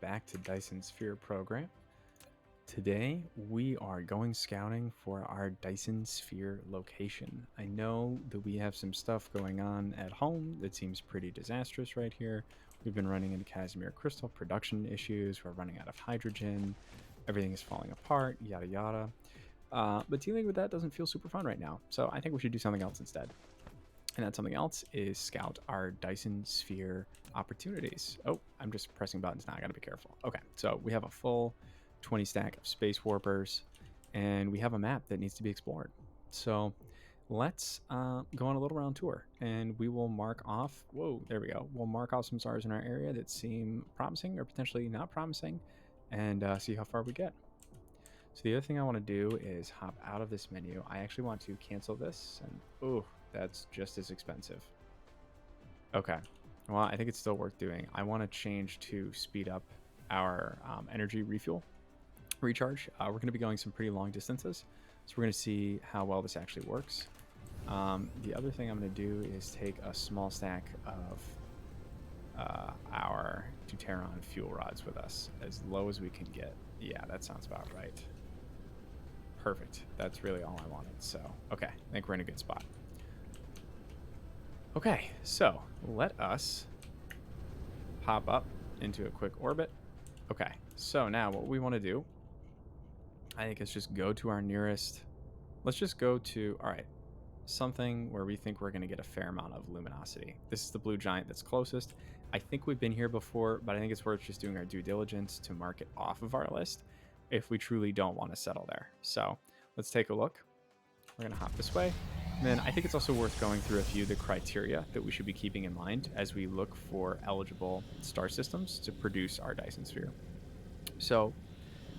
back to Dyson Sphere Program. Today we are going scouting for our Dyson Sphere location. I know that we have some stuff going on at home that seems pretty disastrous right here. We've been running into Casimir crystal production issues, we're running out of hydrogen, everything is falling apart, yada yada. But dealing with that doesn't feel super fun right now, so I think we should do something else instead. And that something else is scout our Dyson Sphere opportunities. Oh, I'm just pressing buttons now. I gotta be careful. Okay, so we have a full 20 stack of space warpers, and we have a map that needs to be explored. So let's go on a little round tour, and we will mark off. Whoa, there we go. We'll mark off some stars in our area that seem promising or potentially not promising, and see how far we get. So the other thing I want to do is hop out of this menu. I actually want to cancel this, and oh, that's just as expensive. Okay, well, I think it's still worth doing. I want to change to speed up our energy refuel recharge. We're going to be going some pretty long distances, so we're going to see how well this actually works. The other thing I'm going to do is take a small stack of our Deuteron fuel rods with us, as low as we can get. Yeah, that sounds about right. Perfect. That's really all I wanted. So, okay, I think we're in a good spot. Okay, so let us pop up into a quick orbit. Okay, so now what we want to do, I think, is just go to our nearest. Let's just go to, all right, something where we think we're going to get a fair amount of luminosity. This is the blue giant that's closest. I think we've been here before, but I think it's worth just doing our due diligence to mark it off of our list if we truly don't want to settle there. So let's take a look. We're going to hop this way. And then I think it's also worth going through a few of the criteria that we should be keeping in mind as we look for eligible star systems to produce our Dyson Sphere. So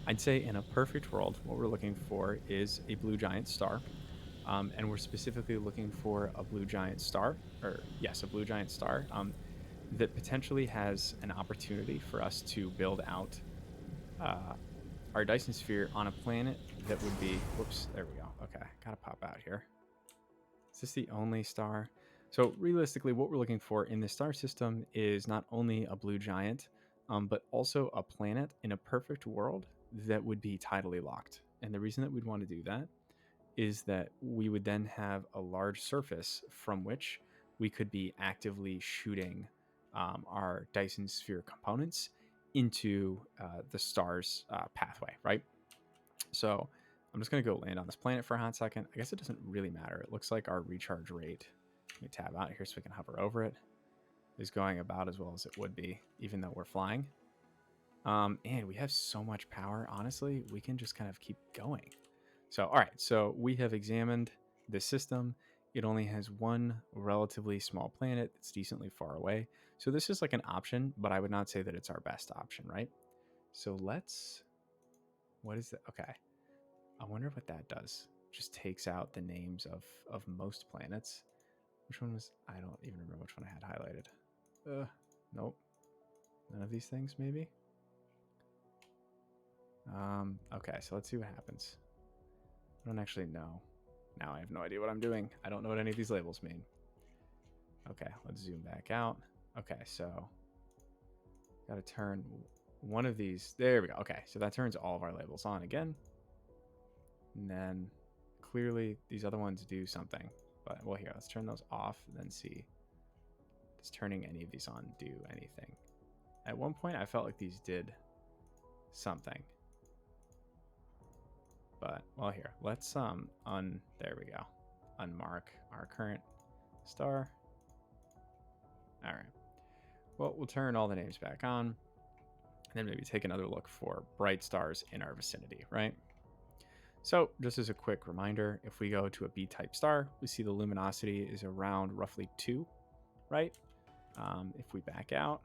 I'd say in a perfect world, what we're looking for is a blue giant star. And we're specifically looking for a blue giant star, a blue giant star that potentially has an opportunity for us to build out our Dyson Sphere on a planet that would be, whoops, there we go. Okay, gotta pop out here. Is this the only star? So realistically, what we're looking for in this star system is not only a blue giant, but also a planet in a perfect world that would be tidally locked. And the reason that we'd want to do that is that we would then have a large surface from which we could be actively shooting our Dyson Sphere components into the star's pathway, right? So I'm just going to go land on this planet for a hot second. I guess it doesn't really matter. It looks like our recharge rate, let me tab out here so we can hover over it, is going about as well as it would be, even though we're flying. And we have so much power, honestly, we can just kind of keep going. So, all right, so we have examined the system. It only has one relatively small planet that's decently far away. So this is like an option, but I would not say that it's our best option, right? So let's, what is that? Okay. I wonder what that does. Just takes out the names of most planets. Which one was, I don't even remember which one I had highlighted. Nope. None of these things, maybe? Okay, so let's see what happens. I don't actually know. Now I have no idea what I'm doing. I don't know what any of these labels mean. Okay, let's zoom back out. Okay, so got to turn one of these. There we go. Okay, so that turns all of our labels on again. And then clearly these other ones do something. But, well, here, let's turn those off and then see. Does turning any of these on do anything? At one point, I felt like these did something. But, well, here, let's there we go. Unmark our current star. All right. Well, we'll turn all the names back on, and then maybe take another look for bright stars in our vicinity, right? So, just as a quick reminder, if we go to a B-type star, we see the luminosity is around roughly 2, right? If we back out,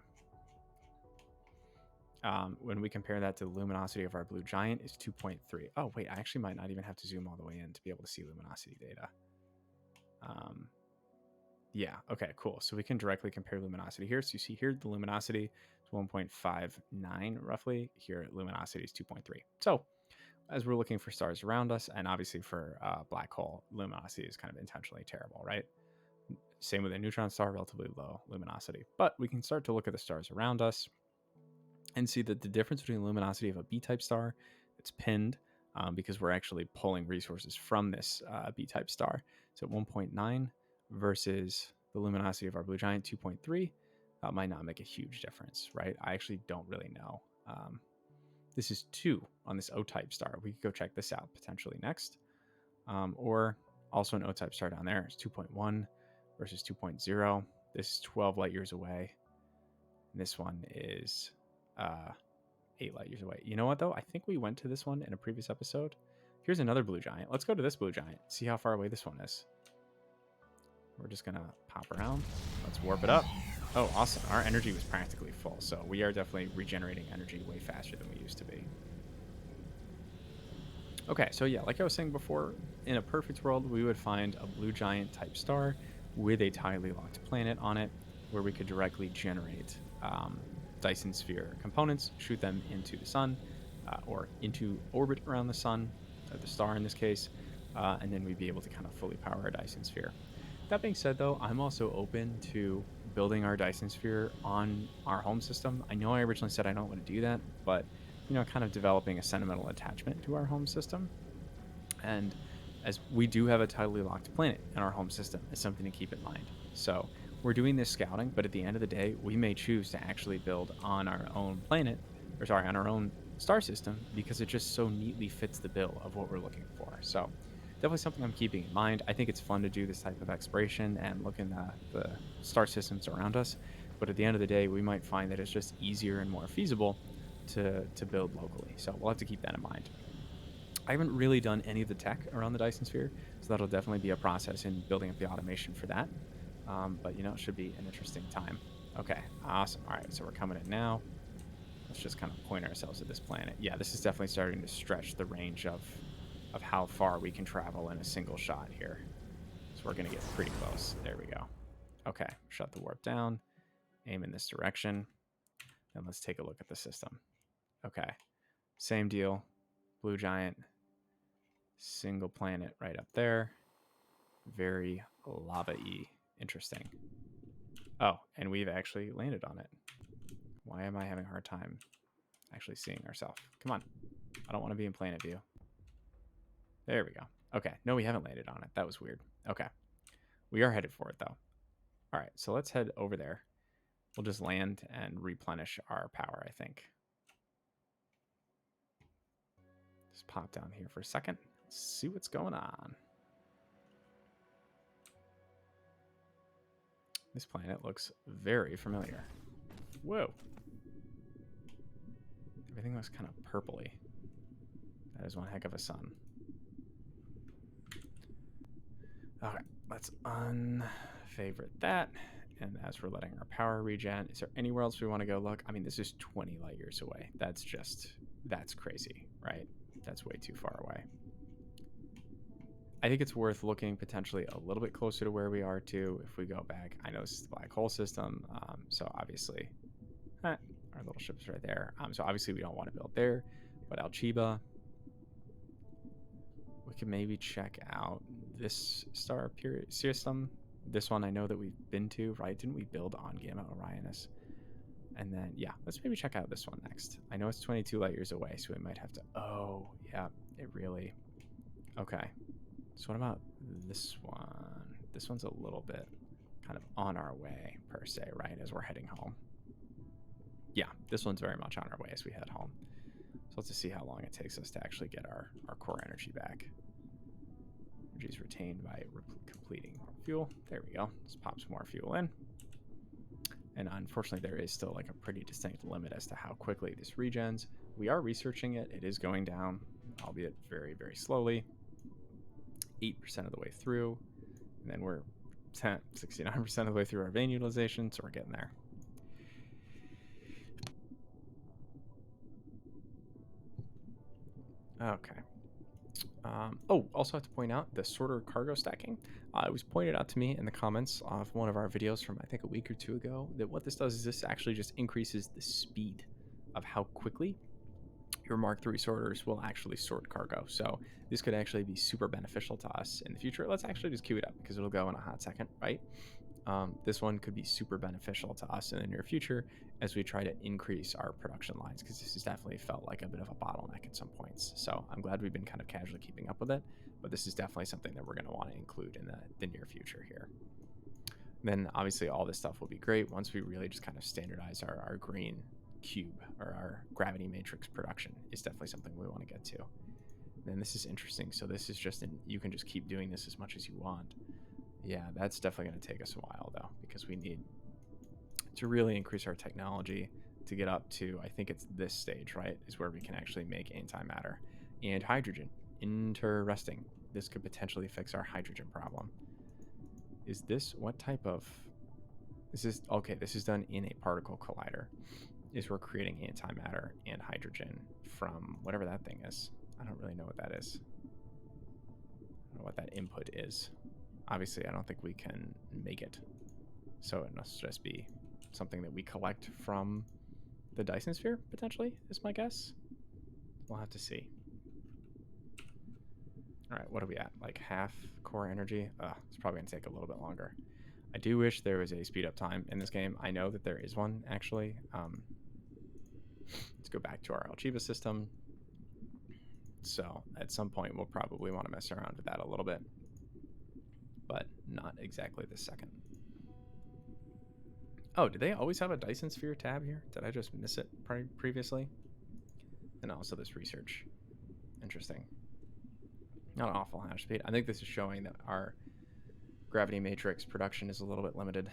when we compare that to the luminosity of our blue giant is 2.3. Oh, wait, I actually might not even have to zoom all the way in to be able to see luminosity data. Yeah, okay, cool. So we can directly compare luminosity here. So you see here, the luminosity is 1.59 roughly. Here, luminosity is 2.3. So as we're looking for stars around us, and obviously for black hole, luminosity is kind of intentionally terrible, right? Same with a neutron star, relatively low luminosity. But we can start to look at the stars around us. and see that the difference between the luminosity of a B-type star, it's pinned because we're actually pulling resources from this B-type star. So 1.9 versus the luminosity of our blue giant 2.3, that might not make a huge difference, right? I actually don't really know. This is 2 on this O-type star. We could go check this out potentially next. Or also an O-type star down there is 2.1 versus 2.0. This is 12 light years away. And this one is 8 light years away. You know what, though? I think we went to this one in a previous episode. Here's another blue giant. Let's go to this blue giant. See how far away this one is. We're just going to pop around. Let's warp it up. Oh, awesome. Our energy was practically full, so we are definitely regenerating energy way faster than we used to be. Okay, so yeah, like I was saying before, in a perfect world, we would find a blue giant type star with a tidally locked planet on it, where we could directly generate Dyson Sphere components, shoot them into the sun, or into orbit around the sun, or the star in this case, and then we'd be able to kind of fully power our Dyson Sphere. That being said, though, I'm also open to building our Dyson Sphere on our home system. I know I originally said I don't want to do that, but kind of developing a sentimental attachment to our home system. And as we do have a tidally locked planet in our home system, it's something to keep in mind. So we're doing this scouting, but at the end of the day, we may choose to actually build on our own planet, on our own star system, because it just so neatly fits the bill of what we're looking for. So definitely something I'm keeping in mind. I think it's fun to do this type of exploration and look in the star systems around us. But at the end of the day, we might find that it's just easier and more feasible to build locally. So we'll have to keep that in mind. I haven't really done any of the tech around the Dyson Sphere, so that'll definitely be a process in building up the automation for that. But it should be an interesting time. Okay, awesome. All right, so we're coming in now. Let's just kind of point ourselves at this planet. Yeah, this is definitely starting to stretch the range of how far we can travel in a single shot here. So we're gonna get pretty close. There we go. Okay, shut the warp down, aim in this direction, and let's take a look at the system. Okay, same deal. Blue giant, single planet right up there. Very lava-y. Interesting. Oh, and we've actually landed on it. Why am I having a hard time actually seeing ourselves? Come on. I don't want to be in planet view. There we go. Okay. No, we haven't landed on it. That was weird. Okay. We are headed for it, though. All right. So let's head over there. We'll just land and replenish our power, I think. Just pop down here for a second. See what's going on. This planet looks very familiar. Whoa. Everything looks kind of purpley. That is one heck of a sun. Okay, let's unfavorite that. And as we're letting our power regen, is there anywhere else we want to go look? I mean, this is 20 light years away. That's crazy, right? That's way too far away. I think it's worth looking potentially a little bit closer to where we are too. If we go back, I know this is the black hole system, so obviously our little ship's right there. So obviously we don't want to build there, but Alchiba, we can maybe check out this star period system. This one I know that we've been to, right? Didn't we build on Gamma Orionis? And then yeah, let's maybe check out this one next. I know it's 22 light years away, so we might have to. Oh yeah, it really. Okay. So what about this one? This one's a little bit kind of on our way, per se, right, as we're heading home. Yeah, this one's very much on our way as we head home. So let's just see how long it takes us to actually get our core energy back. Energy is retained by completing fuel. There we go. Let's pop some more fuel in. And unfortunately, there is still like a pretty distinct limit as to how quickly this regens. We are researching it. It is going down, albeit very, very slowly. 8% of the way through, and then we're 69% of the way through our vein utilization, so we're getting there. Okay. Also have to point out the sorter cargo stacking. It was pointed out to me in the comments of one of our videos from I think a week or two ago that what this does is this actually just increases the speed of how quickly your Mark III sorters will actually sort cargo. So this could actually be super beneficial to us in the future. Let's actually just queue it up because it'll go in a hot second, right? This one could be super beneficial to us in the near future as we try to increase our production lines, because this has definitely felt like a bit of a bottleneck at some points. So I'm glad we've been kind of casually keeping up with it, but this is definitely something that we're going to want to include in the near future here. Then obviously all this stuff will be great once we really just kind of standardize our green cube, or our gravity matrix production is definitely something we want to get to. Then this is interesting. So this is just you can just keep doing this as much as you want. Yeah, that's definitely going to take us a while though, because we need to really increase our technology to get up to, I think it's this stage, right, is where we can actually make antimatter and hydrogen. Interesting. This could potentially fix our hydrogen problem. Is this, what type of, this is, okay, this is done in a particle collider. Is we're creating antimatter and hydrogen from whatever that thing is. I don't really know what that is. I don't know what that input is. Obviously, I don't think we can make it. So it must just be something that we collect from the Dyson Sphere, potentially, is my guess. We'll have to see. All right, what are we at? Like half core energy? It's probably going to take a little bit longer. I do wish there was a speed up time in this game. I know that there is one, actually. Let's go back to our Alchiba system. So at some point, we'll probably want to mess around with that a little bit, but not exactly this second. Oh, did they always have a Dyson Sphere tab here? Did I just miss it previously? And also this research. Interesting. Not an awful hash speed. I think this is showing that our gravity matrix production is a little bit limited.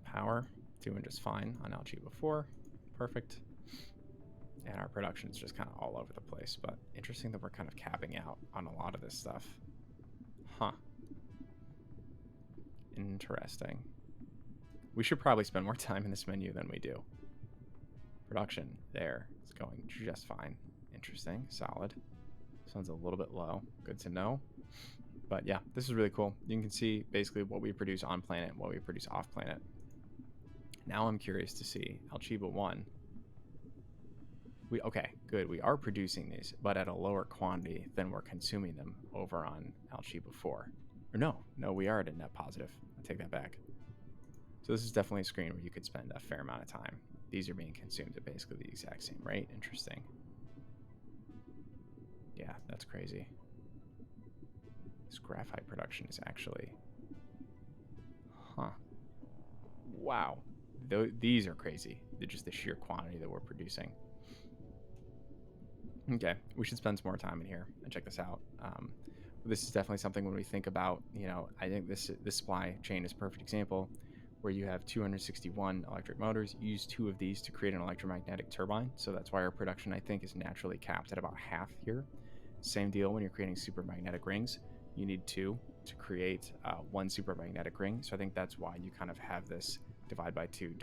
Power, doing just fine on Alchiba 4. Perfect. And our production is just kind of all over the place, but interesting that we're kind of capping out on a lot of this stuff. Huh. Interesting. We should probably spend more time in this menu than we do. Production there is going just fine. Interesting. Solid. Sounds a little bit low. Good to know. But yeah, this is really cool. You can see basically what we produce on planet, what we produce off planet. Now I'm curious to see Alchiba 1. Okay, good. We are producing these, but at a lower quantity than we're consuming them over on Alchiba 4. Or no, we are at a net positive. I take that back. So this is definitely a screen where you could spend a fair amount of time. These are being consumed at basically the exact same rate. Interesting. Yeah, that's crazy. This graphite production is actually... Huh. Wow. These are crazy. They're just the sheer quantity that we're producing. Okay, we should spend some more time in here and check this out. This is definitely something when we think about, I think this supply chain is a perfect example where you have 261 electric motors. You use 2 of these to create an electromagnetic turbine. So that's why our production, I think, is naturally capped at about half here. Same deal when you're creating supermagnetic rings. You need 2 to create 1 supermagnetic ring. So I think that's why you kind of have this divide by 2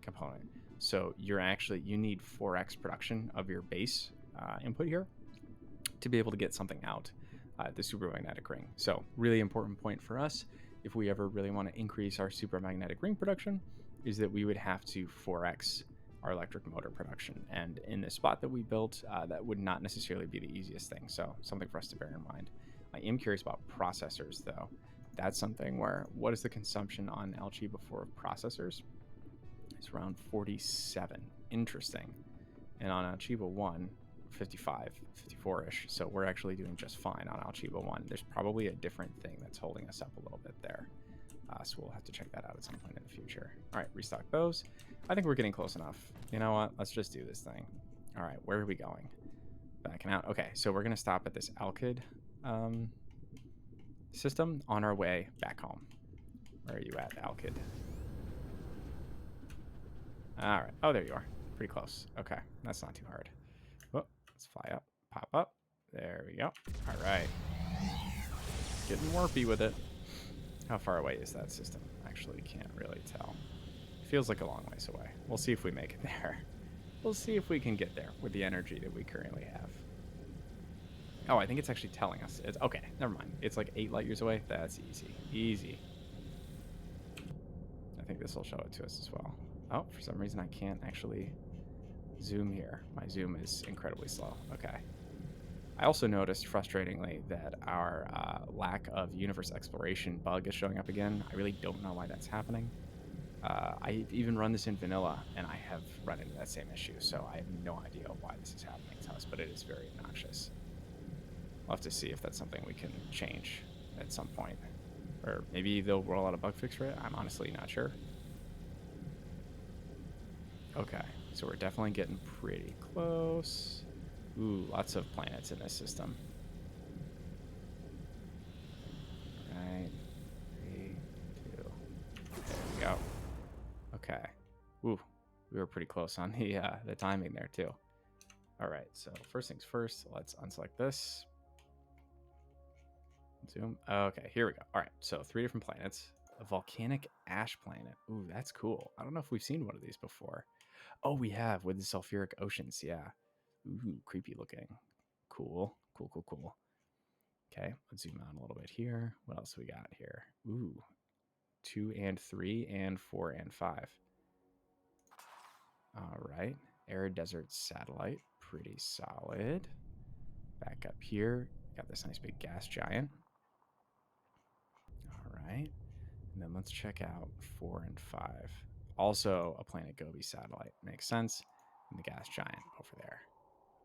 component. So you need 4x production of your base input here to be able to get something out, the supermagnetic ring. So really important point for us, if we ever really want to increase our supermagnetic ring production, is that we would have to 4x our electric motor production. And in the spot that we built, that would not necessarily be the easiest thing. So something for us to bear in mind. I am curious about processors though. That's something where, what is the consumption on Alchiba 4 of processors? It's around 47. Interesting. And on Alchiba 1, 55, 54-ish. So we're actually doing just fine on Alchiba 1. There's probably a different thing that's holding us up a little bit there. So we'll have to check that out at some point in the future. All right, restock those. I think we're getting close enough. You know what? Let's just do this thing. All right, where are we going? Backing out. Okay, so we're going to stop at this Alkyd system on our way back home. Where are you at, Alkyd? All right. Oh, there you are. Pretty close. Okay, that's not too hard. Whoop. Let's fly up. Pop up. There we go. All right. Getting warpy with it. How far away is that system? Actually, can't really tell. Feels like a long ways away. We'll see if we make it there. We'll see if we can get there with the energy that we currently have. Oh, I think it's actually telling us. It's okay, never mind. It's like 8 light years away. That's easy. Easy. I think this will show it to us as well. Oh, for some reason I can't actually zoom here. My zoom is incredibly slow. Okay. I also noticed, frustratingly, that our lack of universe exploration bug is showing up again. I really don't know why that's happening. I've even run this in vanilla, and I have run into that same issue, so I have no idea why this is happening to us, but it is very obnoxious. We'll have to see if that's something we can change at some point. Or maybe they'll roll out a bug fix for it. I'm honestly not sure. Okay, so we're definitely getting pretty close. Ooh, lots of planets in this system. All right, 3, 2. There we go. Okay. Ooh, we were pretty close on the timing there too. All right, so first things first, let's unselect this. Zoom. Okay, here we go. All right, so 3 different planets. A volcanic ash planet. Ooh, that's cool. I don't know if we've seen one of these before. Oh, we have with the sulfuric oceans. Yeah. Ooh, creepy looking. Cool. Cool, cool, cool. Okay, let's zoom out a little bit here. What else we got here? Ooh, 2 and 3 and 4 and 5. All right. Arid desert satellite. Pretty solid. Back up here. Got this nice big gas giant. All right. And then let's check out 4 and 5. Also a Planet Gobi satellite. Makes sense. And the gas giant over there.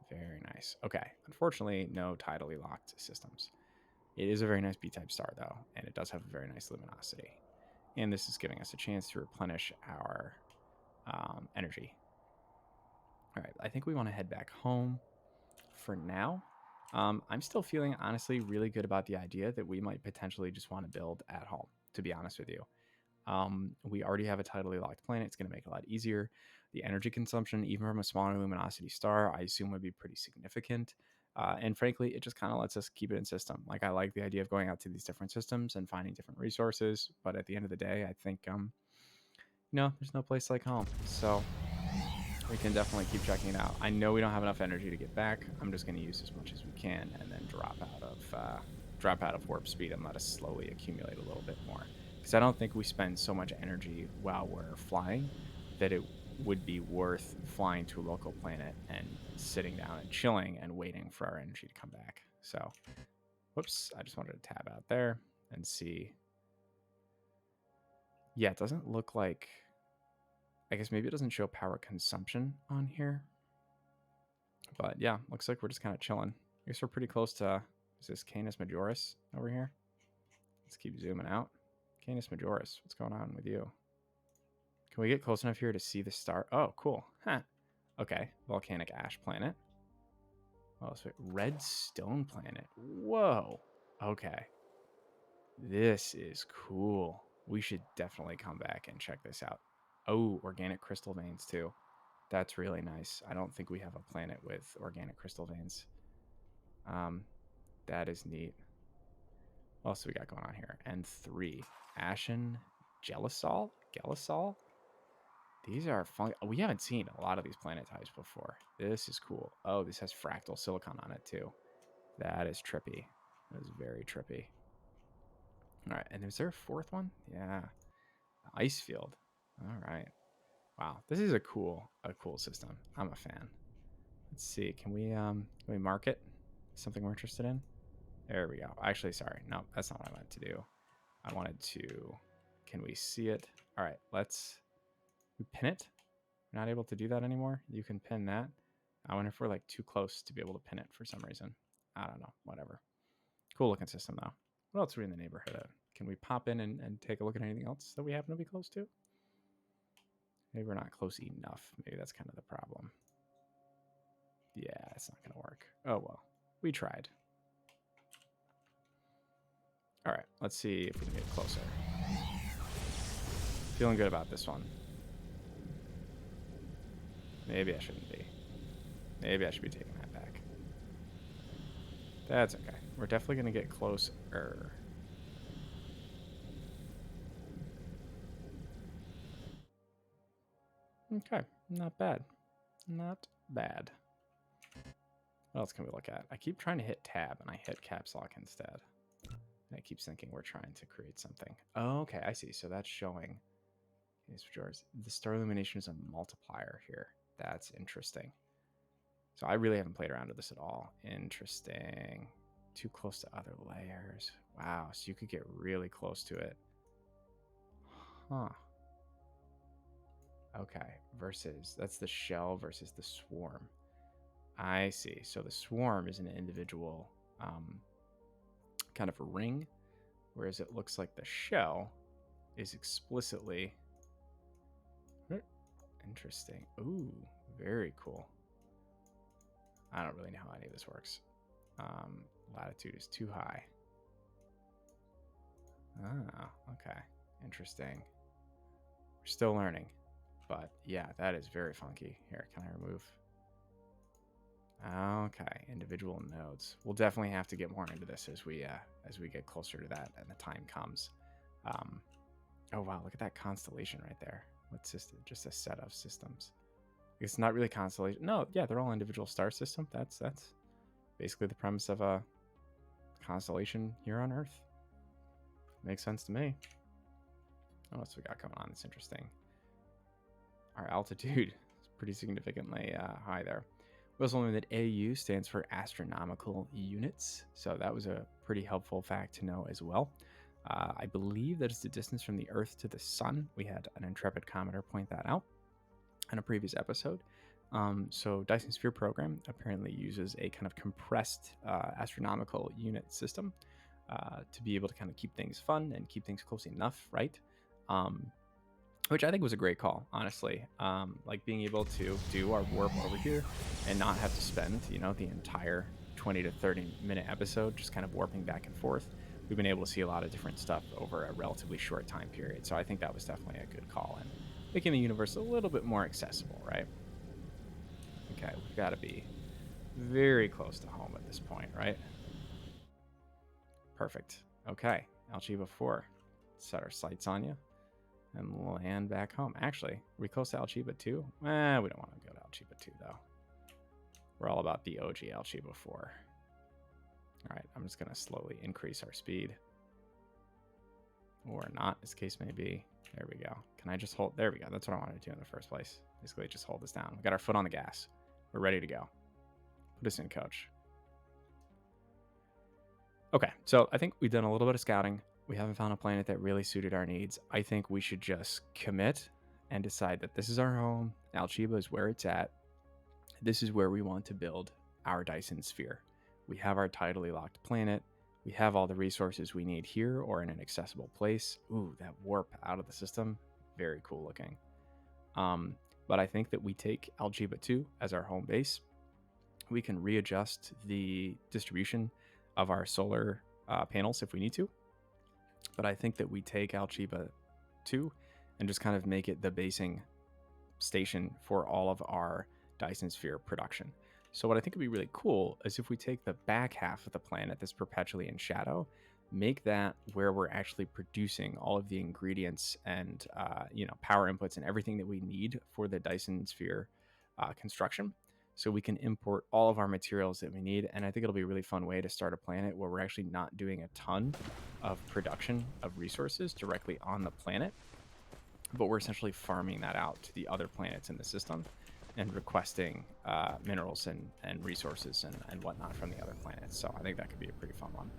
Very nice. Okay. Unfortunately, no tidally locked systems. It is a very nice B-type star, though, and it does have a very nice luminosity. And this is giving us a chance to replenish our energy. All right. I think we want to head back home for now. I'm still feeling, honestly, really good about the idea that we might potentially just want to build at home, to be honest with you. We already have a tidally locked planet. It's going to make it a lot easier. The energy consumption, even from a smaller luminosity star, I assume would be pretty significant. And frankly, it just kind of lets us keep it in system. Like, I like the idea of going out to these different systems and finding different resources. But at the end of the day, I think, there's no place like home. So we can definitely keep checking it out. I know we don't have enough energy to get back. I'm just going to use as much as we can and then drop out of warp speed and let us slowly accumulate a little bit more. Because I don't think we spend so much energy while we're flying that it would be worth flying to a local planet and sitting down and chilling and waiting for our energy to come back. So, whoops, I just wanted to tab out there and see. Yeah, it doesn't look like, I guess maybe it doesn't show power consumption on here. But yeah, looks like we're just kind of chilling. I guess we're pretty close to, is this Canis Majoris over here? Let's keep zooming out. Canis Majoris, what's going on with you? Can we get close enough here to see the star? Oh, cool. Huh. Okay, volcanic ash planet. Oh, so red stone planet. Whoa. Okay. This is cool. We should definitely come back and check this out. Oh, organic crystal veins too. That's really nice. I don't think we have a planet with organic crystal veins. That is neat. What else do we got going on here? N3. Ashen Gelisol? Gelisol? These are fun. We haven't seen a lot of these planet types before. This is cool. Oh, this has fractal silicon on it too. That is trippy. That is very trippy. All right, and is there a fourth one? Yeah. Ice field. All right. Wow, this is a cool system. I'm a fan. Let's see. Can we mark it? Something we're interested in? There we go. Actually, sorry. No, that's not what I meant to do. I wanted to, can we see it? All right, let's pin it. We're not able to do that anymore. You can pin that. I wonder if we're like too close to be able to pin it for some reason. I don't know, whatever. Cool looking system though. What else are we in the neighborhood of? Can we pop in and take a look at anything else that we happen to be close to? Maybe we're not close enough. Maybe that's kind of the problem. Yeah, it's not gonna work. Oh well, we tried. All right, let's see if we can get closer. Feeling good about this one. Maybe I shouldn't be. Maybe I should be taking that back. That's okay. We're definitely going to get closer. Okay, not bad. Not bad. What else can we look at? I keep trying to hit tab, and I hit caps lock instead. And it keeps thinking we're trying to create something. Oh, okay, I see. So that's showing the star illumination is a multiplier here. That's interesting. So I really haven't played around with this at all. Interesting. Too close to other layers. Wow, so you could get really close to it. Huh. Okay, versus, that's the shell versus the swarm. I see. So the swarm is an individual kind of a ring, whereas it looks like the shell is explicitly... Interesting. Ooh, very cool. I don't really know how any of this works. Latitude is too high. Ah, okay. Interesting. We're still learning. But yeah, that is very funky. Here, can I remove? Okay, individual nodes. We'll definitely have to get more into this as we get closer to that and the time comes. Oh wow, look at that constellation right there. What system? Just a set of systems. It's not really constellation. No, yeah, they're all individual star system. That's basically the premise of a constellation here on Earth. Makes sense to me. Oh, what's we got coming on? That's interesting. Our altitude is pretty significantly high there. We also learned that AU stands for astronomical units, so that was a pretty helpful fact to know as well. I believe that it's the distance from the Earth to the Sun. We had an Intrepid commenter point that out in a previous episode. So Dyson Sphere Program apparently uses a kind of compressed astronomical unit system to be able to kind of keep things fun and keep things close enough, right? Which I think was a great call, honestly. Like being able to do our warp over here and not have to spend, the entire 20 to 30 minute episode just kind of warping back and forth. We've been able to see a lot of different stuff over a relatively short time period. So I think that was definitely a good call and making the universe a little bit more accessible, right? Okay, we've got to be very close to home at this point, right? Perfect. Okay, Algebra 4. Set our sights on you and land back home. Actually, are we close to Algebra 2? We don't want to go to Algebra 2, though. We're all about the OG Algebra 4. All right, I'm just going to slowly increase our speed. Or not, as the case may be. There we go. Can I just hold? There we go. That's what I wanted to do in the first place. Basically, just hold this down. We got our foot on the gas. We're ready to go. Put us in, coach. Okay, so I think we've done a little bit of scouting. We haven't found a planet that really suited our needs. I think we should just commit and decide that this is our home. Algebra is where it's at. This is where we want to build our Dyson Sphere. We have our tidally locked planet. We have all the resources we need here or in an accessible place. Ooh, that warp out of the system. Very cool looking. But I think that we take Algebra 2 as our home base. We can readjust the distribution of our solar panels if we need to. But I think that we take Algebra 2 and just kind of make it the basing station for all of our Dyson Sphere production. So what I think would be really cool is if we take the back half of the planet that's perpetually in shadow, make that where we're actually producing all of the ingredients and power inputs and everything that we need for the Dyson Sphere construction. So we can import all of our materials that we need. And I think it'll be a really fun way to start a planet where we're actually not doing a ton of production of resources directly on the planet, but we're essentially farming that out to the other planets in the system and requesting minerals and resources and whatnot from the other planets. So I think that could be a pretty fun one.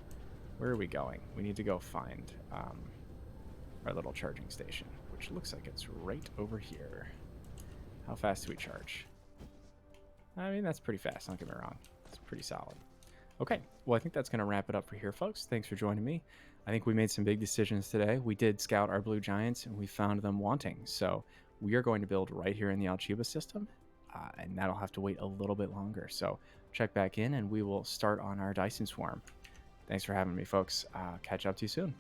Where are we going? We need to go find our little charging station, which looks like it's right over here. How fast do we charge? I mean, that's pretty fast, don't get me wrong. It's pretty solid. Okay, well, I think that's going to wrap it up for here, folks. Thanks for joining me. I think we made some big decisions today. We did scout our blue giants, and we found them wanting. So we are going to build right here in the Algebra system, and that'll have to wait a little bit longer. So check back in, and we will start on our Dyson Swarm. Thanks for having me, folks. Catch up to you soon.